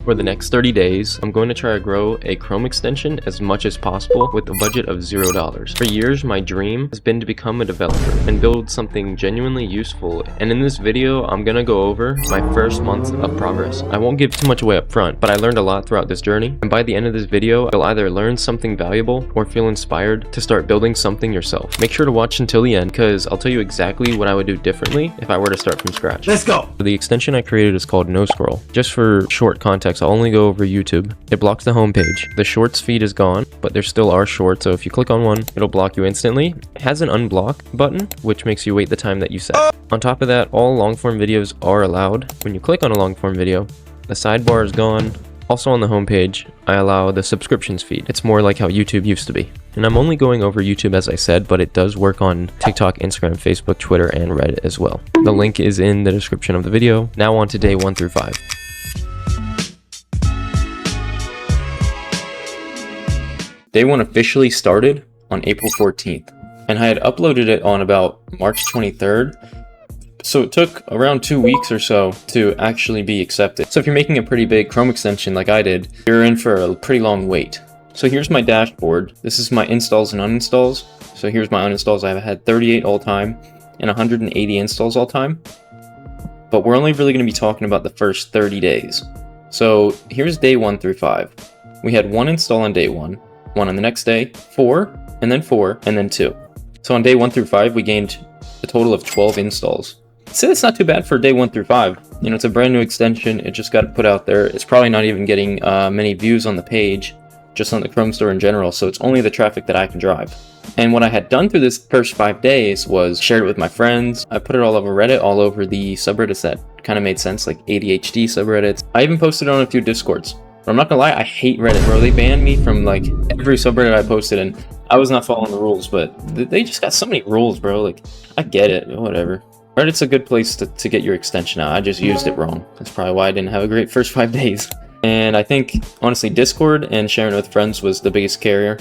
For the next 30 days, I'm going to try to grow a Chrome extension as much as possible with a budget of $0. For years, my dream has been to become a developer and build something genuinely useful, and in this video, I'm gonna go over my first month of progress. I won't give too much away up front, but I learned a lot throughout this journey, and by the end of this video, you'll either learn something valuable or feel inspired to start building something yourself. Make sure to watch until the end, because I'll tell you exactly what I would do differently if I were to start from scratch. Let's go! The extension I created is called No Scroll. Just for short context, I'll only go over YouTube. It blocks the home page. The shorts feed is gone, but there still are shorts, so if you click on one, it'll block you instantly. It has an unblock button, which makes you wait the time that you set. On top of that, all long form videos are allowed. When you click on a long form video, the sidebar is gone. Also on the home page, I allow the subscriptions feed. It's more like how YouTube used to be. And I'm only going over YouTube as I said, but it does work on TikTok, Instagram, Facebook, Twitter, and Reddit as well. The link is in the description of the video. Now on to day 1 through 5. Day 1 officially started on April 14th, and I had uploaded it on about March 23rd, so it took around 2 weeks or so to actually be accepted. So if you're making a pretty big Chrome extension like I did, you're in for a pretty long wait. So here's my dashboard. This is my installs and uninstalls. So here's my uninstalls. I've had 38 all time and 180 installs all time, but we're only really going to be talking about the first 30 days. So here's day 1 through 5. We had 1 install on day 1, 1 on the next day, 4, and then 4, and then 2. So on day 1 through 5, we gained a total of 12 installs. So that's not too bad for day 1 through 5. You know, it's a brand new extension. It just got put out there. It's probably not even getting many views on the page, just on the Chrome store in general. So it's only the traffic that I can drive. And what I had done through this first 5 days was shared it with my friends. I put it all over Reddit, all over the subreddits that kind of made sense, like ADHD subreddits. I even posted it on a few Discords. But I'm not gonna lie, I hate Reddit, bro. They banned me from like every subreddit I posted, and I was not following the rules, but they just got so many rules, bro. Like, I get it, whatever. Reddit's a good place to get your extension out. I just used it wrong. That's probably why I didn't have a great first 5 days. And I think, honestly, Discord and sharing it with friends was the biggest carrier.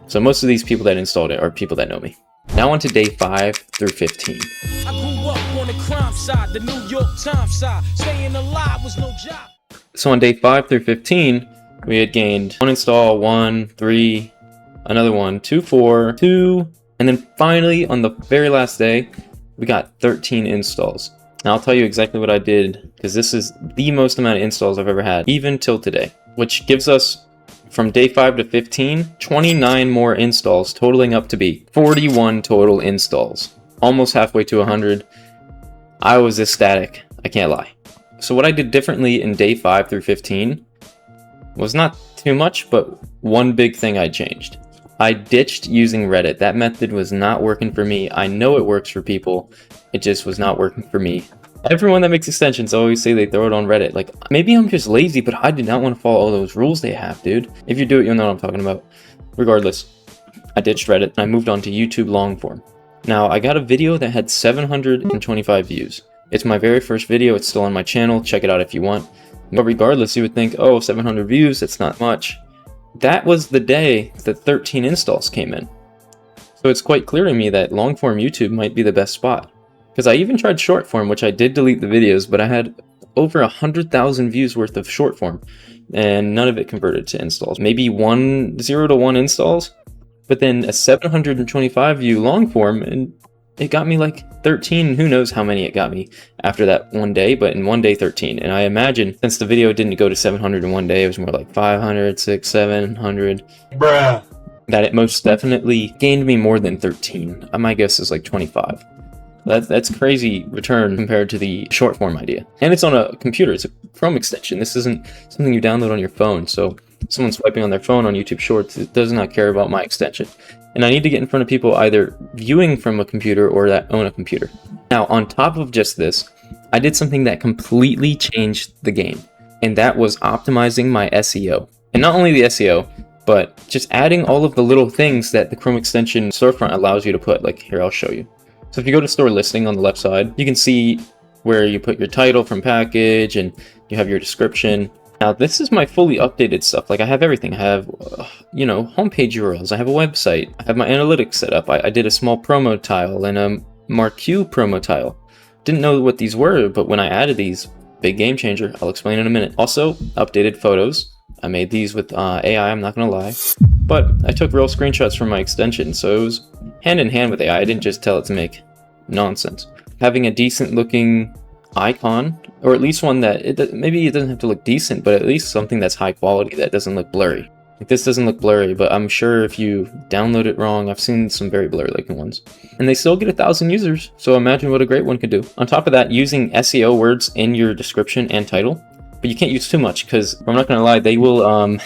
So most of these people that installed it are people that know me. Now on to day 5 through 15. I grew up on the crime side, the New York Times side. Staying alive was no job. So on day 5 through 15, we had gained 1 install, 1, 3, another 1, 2, 4, 2, and then finally on the very last day, we got 13 installs. Now I'll tell you exactly what I did, because this is the most amount of installs I've ever had, even till today, which gives us from day 5 to 15, 29 more installs, totaling up to be 41 total installs. Almost halfway to 100. I was ecstatic, I can't lie. So what I did differently in day 5 through 15 was not too much, but one big thing I changed. I ditched using Reddit. That method was not working for me. I know it works for people. It just was not working for me. Everyone that makes extensions always say they throw it on Reddit. Like, maybe I'm just lazy, but I did not want to follow all those rules they have, dude. If you do it, you'll know what I'm talking about. Regardless, I ditched Reddit and I moved on to YouTube Longform. Now, I got a video that had 725 views. It's my very first video. It's still on my channel. Check it out if you want. But regardless, you would think, oh, 700 views, it's not much. That was the day that 13 installs came in. So it's quite clear to me that long form YouTube might be the best spot. Because I even tried short form, which I did delete the videos, but I had over 100,000 views worth of short form, and none of it converted to installs. Maybe 0 to 1 installs, but then a 725 view long form, and it got me like 13, who knows how many it got me after that one day, but in one day 13. And I imagine since the video didn't go to 700 in one day, it was more like 500, 600, 700. Bruh. That it most definitely gained me more than 13. My guess is like 25. That's crazy return compared to the short form idea. And it's on a computer, it's a Chrome extension. This isn't something you download on your phone. So someone swiping on their phone on YouTube Shorts, it does not care about my extension. And I need to get in front of people either viewing from a computer or that own a computer. Now, on top of just this, I did something that completely changed the game, and that was optimizing my SEO. And not only the SEO, but just adding all of the little things that the Chrome extension storefront allows you to put. Like, here, I'll show you. So if you go to store listing on the left side, you can see where you put your title from package and you have your description. Now, this is my fully updated stuff. Like, I have everything. I have, homepage URLs. I have a website. I have my analytics set up. I did a small promo tile and a Marquee promo tile. Didn't know what these were, but when I added these, big game changer. I'll explain in a minute. Also, updated photos. I made these with AI, I'm not gonna lie. But I took real screenshots from my extension, so it was hand in hand with AI. I didn't just tell it to make nonsense. Having a decent looking icon, or at least one that maybe it doesn't have to look decent, but at least something that's high quality that doesn't look blurry. Like this doesn't look blurry, but I'm sure if you download it wrong, I've seen some very blurry looking ones. And they still get 1,000 users, so imagine what a great one could do. On top of that, using SEO words in your description and title, but you can't use too much because I'm not gonna lie, they will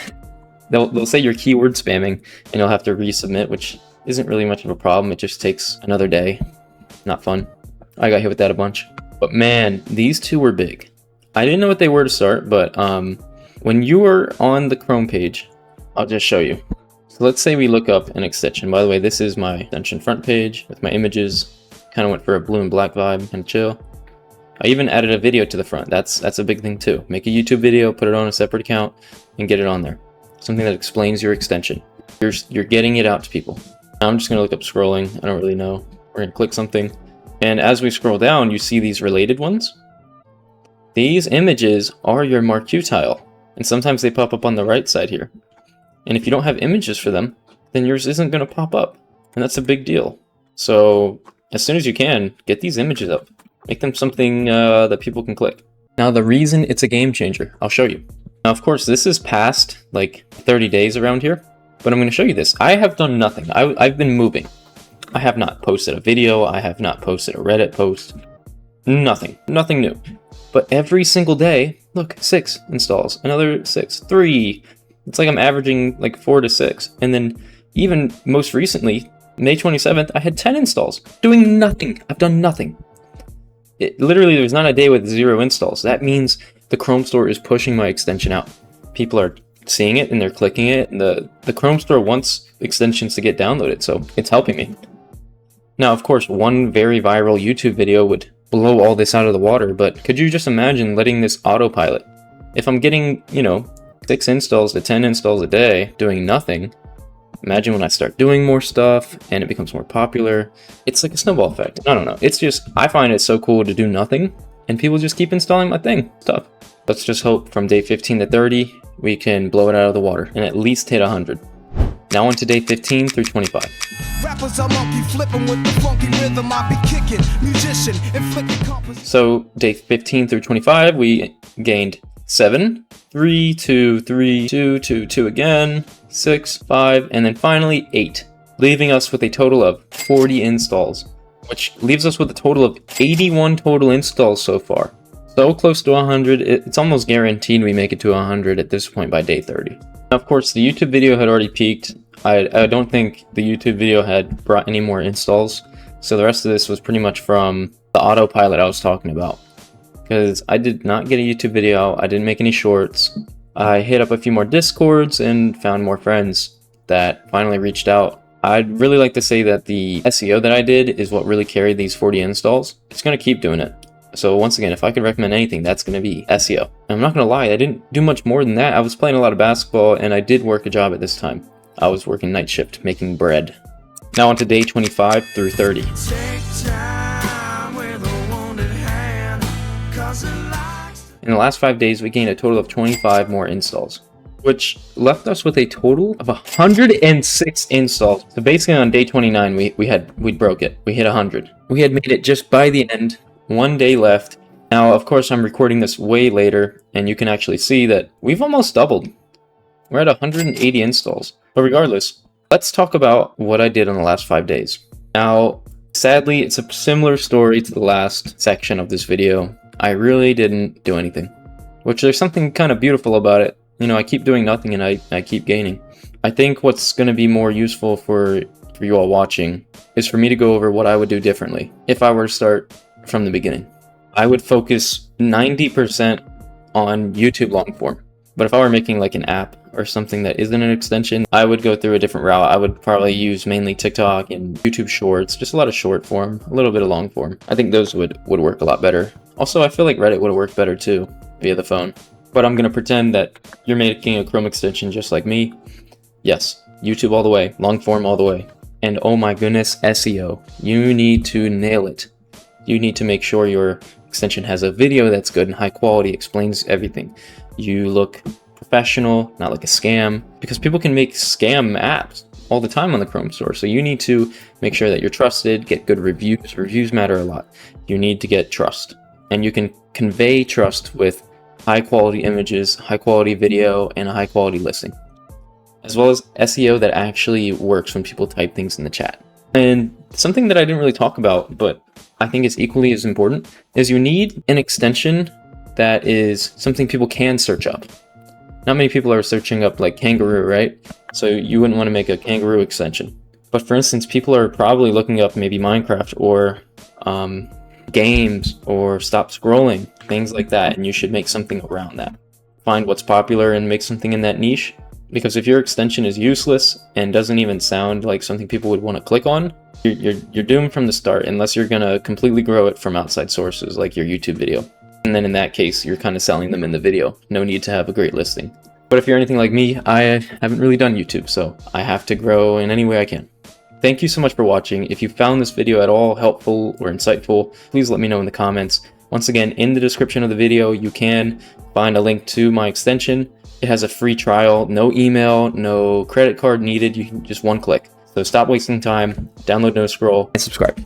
they'll say you're keyword spamming and you'll have to resubmit, which isn't really much of a problem. It just takes another day. Not fun. I got hit with that a bunch. But man, these two were big. I didn't know what they were to start, but when you were on the Chrome page, I'll just show you. So let's say we look up an extension. By the way, this is my extension front page with my images. Kind of went for a blue and black vibe and chill. I even added a video to the front. That's a big thing too. Make a YouTube video, put it on a separate account, and get it on there. Something that explains your extension. You're getting it out to people. Now I'm just gonna look up scrolling. I don't really know. We're gonna click something. And as we scroll down, you see these related ones. These images are your marquee tile. And sometimes they pop up on the right side here. And if you don't have images for them, then yours isn't gonna pop up. And that's a big deal. So as soon as you can, get these images up. Make them something that people can click. Now the reason it's a game changer, I'll show you. Now of course this is past like 30 days around here, but I'm going to show you this. I have done nothing. I've been moving. I have not posted a video. I have not posted a Reddit post. Nothing new. But every single day, look, 6 installs, another 6, 3. It's like I'm averaging like 4 to 6. And then even most recently, May 27th, I had 10 installs doing nothing. I've done nothing. Literally, there's not a day with 0 installs. That means the Chrome Store is pushing my extension out. People are seeing it and they're clicking it. And the Chrome Store wants extensions to get downloaded, so it's helping me. Now, of course, one very viral YouTube video would blow all this out of the water, but could you just imagine letting this autopilot? If I'm getting, 6 installs to 10 installs a day doing nothing, imagine when I start doing more stuff and it becomes more popular. It's like a snowball effect. I don't know. It's just, I find it so cool to do nothing and people just keep installing my stuff. Let's just hope from day 15 to 30, we can blow it out of the water and at least hit 100. Now on to day 15 through 25. Rappers are monkey flipping with the funky rhythm I be kicking. Musician, inflicting composition. So day 15 through 25, we gained 7, 3, 2, 3, 2, 2, 2 again, 6, 5, and then finally 8, leaving us with a total of 40 installs, which leaves us with a total of 81 total installs so far. So close to 100, it's almost guaranteed we make it to 100 at this point by day 30. Now, of course, the YouTube video had already peaked. I don't think the YouTube video had brought any more installs, so the rest of this was pretty much from the autopilot I was talking about. Because I did not get a YouTube video, I didn't make any shorts. I hit up a few more Discords and found more friends that finally reached out. I'd really like to say that the SEO that I did is what really carried these 40 installs. It's going to keep doing it. So once again, if I could recommend anything, that's going to be SEO. And I'm not going to lie, I didn't do much more than that. I was playing a lot of basketball and I did work a job at this time. I was working night shift, making bread. Now on to day 25 through 30. In the last 5 days, we gained a total of 25 more installs, which left us with a total of 106 installs. So basically on day 29, we broke it. We hit 100. We had made it just by the end. 1 day left. Now, of course, I'm recording this way later, and you can actually see that we've almost doubled. We're at 180 installs. But regardless, let's talk about what I did in the last 5 days. Now, sadly, it's a similar story to the last section of this video. I really didn't do anything, which there's something kind of beautiful about it. I keep doing nothing and I keep gaining. I think what's going to be more useful for you all watching is for me to go over what I would do differently if I were to start from the beginning. I would focus 90% on YouTube long form. But if I were making like an app or something that isn't an extension, I would go through a different route. I would probably use mainly TikTok and YouTube Shorts, just a lot of short form, a little bit of long form. I think those would work a lot better. Also, I feel like Reddit would have worked better too, via the phone. But I'm going to pretend that you're making a Chrome extension just like me. Yes, YouTube all the way, long form all the way. And oh my goodness, SEO. You need to nail it. You need to make sure your extension has a video that's good and high quality, explains everything. You look professional, not like a scam, because people can make scam apps all the time on the Chrome store. So you need to make sure that you're trusted, get good reviews. Reviews matter a lot. You need to get trust, and you can convey trust with high quality images, high quality video, and a high quality listing, as well as SEO that actually works when people type things in the chat. And something that I didn't really talk about, but I think is equally as important, is you need an extension that is something people can search up. Not many people are searching up like kangaroo, right? So you wouldn't want to make a kangaroo extension. But for instance, people are probably looking up maybe Minecraft or games or stop scrolling, things like that, and you should make something around that. Find what's popular and make something in that niche. Because if your extension is useless and doesn't even sound like something people would want to click on, you're doomed from the start, unless you're gonna completely grow it from outside sources like your YouTube video. And then in that case, you're kind of selling them in the video. No need to have a great listing. But if you're anything like me, I haven't really done YouTube, so I have to grow in any way I can. Thank you so much for watching. If you found this video at all helpful or insightful, please let me know in the comments. Once again, in the description of the video, you can find a link to my extension. It has a free trial, no email, no credit card needed. You can just one click. So stop wasting time, download No Scroll, and subscribe.